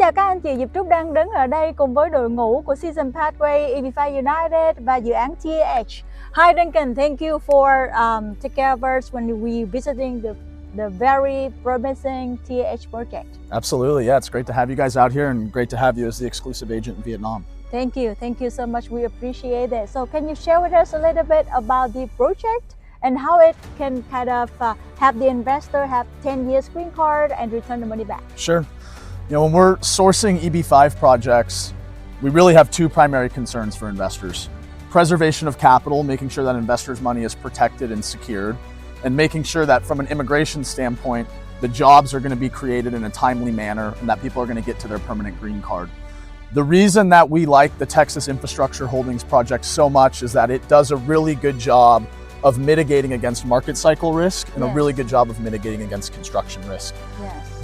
chào các anh chị, Diệp Trúc đang đứng ở đây cùng với đội ngũ của Season Pathway EB-5 United và dự án TH. Hi Duncan, thank you for take care of us when we visiting the very promising TH project. Absolutely, yeah, it's great to have you guys out here and great to have you as the exclusive agent in Vietnam. Thank you so much. We appreciate it. So can you share with us a little bit about the project and how it can kind of have the investor have 10 years green card and return the money back? Sure. You know, when we're sourcing EB-5 projects, we really have two primary concerns for investors. Preservation of capital, making sure that investors' money is protected and secured, and making sure that from an immigration standpoint, the jobs are going to be created in a timely manner and that people are going to get to their permanent green card. The reason that we like the Texas Infrastructure Holdings project so much is that it does a really good job of mitigating against market cycle risk and a really good job of mitigating against construction risk.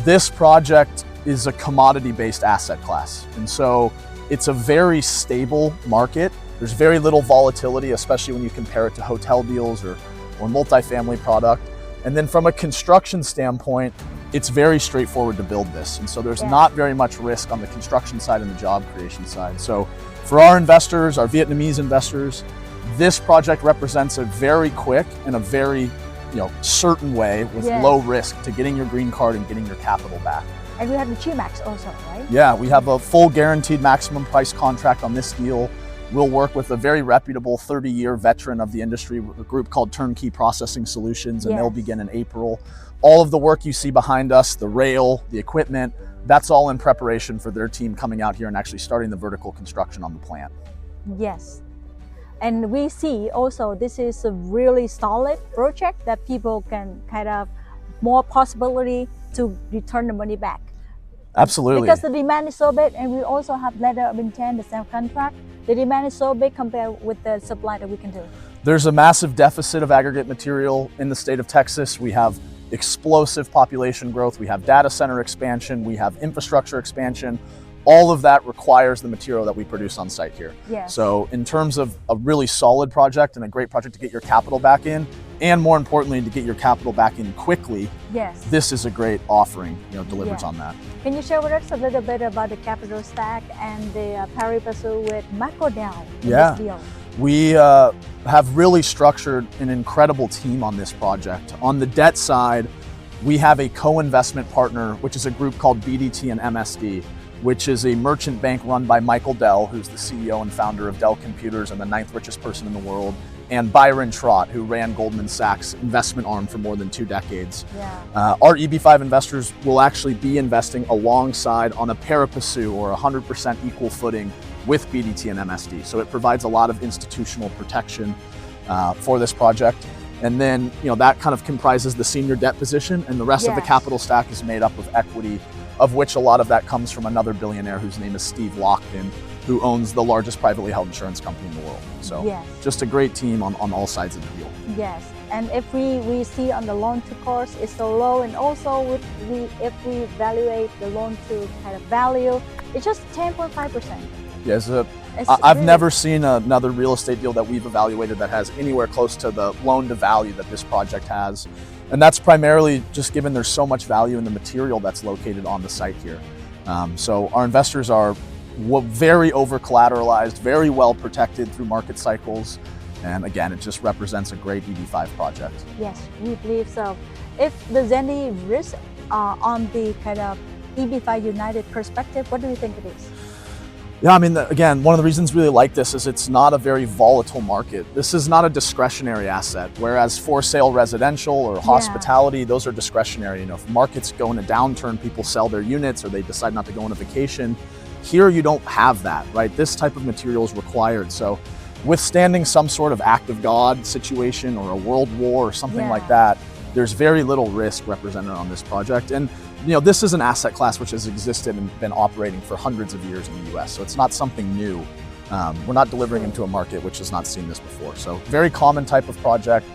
This project is a commodity-based asset class. And so it's a very stable market. There's very little volatility, especially when you compare it to hotel deals or multifamily product. And then from a construction standpoint, it's very straightforward to build this. And so there's not very much risk on the construction side and the job creation side. So for our investors, our Vietnamese investors, this project represents a very quick and a very certain way with low risk to getting your green card and getting your capital back. And we have the Chi-Max also, right? Yeah, we have a full guaranteed maximum price contract on this deal. We'll work with a very reputable 30-year veteran of the industry, a group called Turnkey Processing Solutions, and they'll begin in April. All of the work you see behind us, the rail, the equipment, that's all in preparation for their team coming out here and actually starting the vertical construction on the plant. Yes. And we see also this is a really solid project that people can kind of more possibility to return the money back. Absolutely. Because the demand is so big, and we also have letter of intent, the same contract. The demand is so big compared with the supply that we can do. There's a massive deficit of aggregate material in the state of Texas. We have explosive population growth. We have data center expansion. We have infrastructure expansion. All of that requires the material that we produce on site here. So in terms of a really solid project and a great project to get your capital back in, and more importantly, to get your capital back in quickly, this is a great offering, delivers on that. Can you share with us a little bit about the capital stack and the pari passu with macro down in this deal? We have really structured an incredible team on this project. On the debt side, we have a co-investment partner, which is a group called BDT and MSD, which is a merchant bank run by Michael Dell, who's the CEO and founder of Dell Computers and the 9th richest person in the world, and Byron Trott, who ran Goldman Sachs' investment arm for more than 2 decades. Our EB-5 investors will actually be investing alongside on a pari passu or 100% equal footing with BDT and MSD. So it provides a lot of institutional protection for this project. And then, that kind of comprises the senior debt position, and the rest of the capital stack is made up of equity, of which a lot of that comes from another billionaire whose name is Steve Lockton, who owns the largest privately held insurance company in the world. So just a great team on all sides of the deal. Yes, and if we see on the loan to cost is so low, and also if we evaluate the loan to kind of value, it's just 10.5%. Yes, I've never seen another real estate deal that we've evaluated that has anywhere close to the loan to value that this project has. And that's primarily just given there's so much value in the material that's located on the site here. So our investors are very over collateralized, very well protected through market cycles. And again, it just represents a great EB-5 project. Yes, we believe so. If there's any risk on the kind of EB-5 United perspective, what do you think it is? Yeah, I mean, again, one of the reasons we really like this is it's not a very volatile market. This is not a discretionary asset, whereas for sale residential or hospitality, those are discretionary. If markets go in a downturn, people sell their units or they decide not to go on a vacation. Here, you don't have that, right? This type of material is required. So withstanding some sort of act of God situation or a world war or something like that, there's very little risk represented on this project. And this is an asset class which has existed and been operating for hundreds of years in the US, so it's not something new. We're not delivering into a market which has not seen this before. So very common type of project,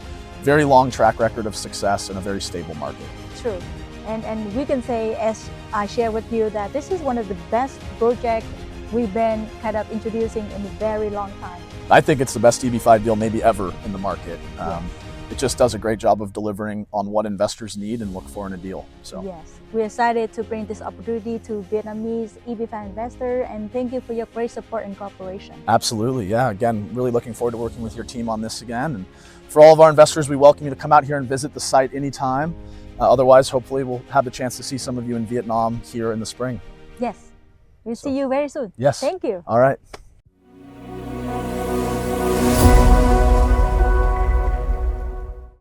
very long track record of success, and a very stable market. True. And we can say, as I share with you, that this is one of the best projects we've been kind of introducing in a very long time. I think it's the best EB-5 deal maybe ever in the market. it just does a great job of delivering on what investors need and look for in a deal. So Yes, we're excited to bring this opportunity to Vietnamese EB-5 investor, and thank you for your great support and cooperation. absolutely, yeah. Again, really looking forward to working with your team on this again. And for all of our investors, we welcome you to come out here and visit the site anytime. Otherwise, hopefully we'll have the chance to see some of you in Vietnam here in the spring. Yes, we'll see you very soon. Yes. Thank you. All right.